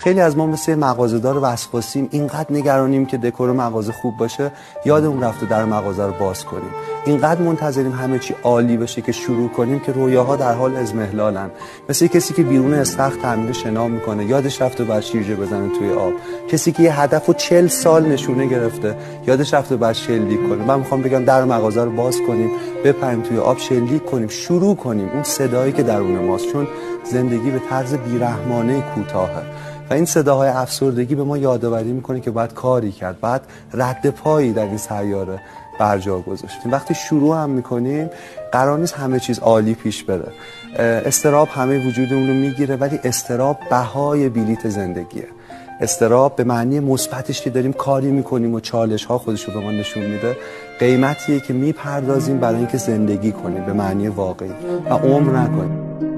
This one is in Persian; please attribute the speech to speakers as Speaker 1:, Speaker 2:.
Speaker 1: خیلی از ما مثل مغازه‌دار وسواسیم، اینقدر نگرانیم که دکور مغازه خوب باشه یادمون رفته در مغازه رو باز کنیم. اینقدر منتظریم همه چی عالی بشه که شروع کنیم که رویاها در حال اضمحلالن. مثل کسی که بیرون استخر تمرین شنا میکنه یادش رفته بعد شیرجه بزنه توی آب. کسی که یه هدفو 40 سال نشونه گرفته یادش رفته بعد شلیک کنه. من میخوام بگم در مغازه رو باز کنیم، بپریم توی آب، شلیک کنیم، شروع کنیم اون صدایی که درون ماست، چون زندگی به طرز بیرحمانه کوتاهه و این صداهای افسردگی به ما یادآوری میکنه که باید کاری کرد، باید رد پایی در این سیاره برجا گذاشتیم. وقتی شروع هم میکنیم قرار نیست همه چیز عالی پیش بره. اضطراب همه وجودمون رو میگیره، ولی اضطراب بهای بلیت زندگیه. اضطراب به معنی مثبتش که داریم کاری میکنیم و چالش ها خودش رو به ما نشون میده، قیمتیه که میپردازیم برای اینکه زندگی کنیم به معنی واقعی و عمر نکنیم.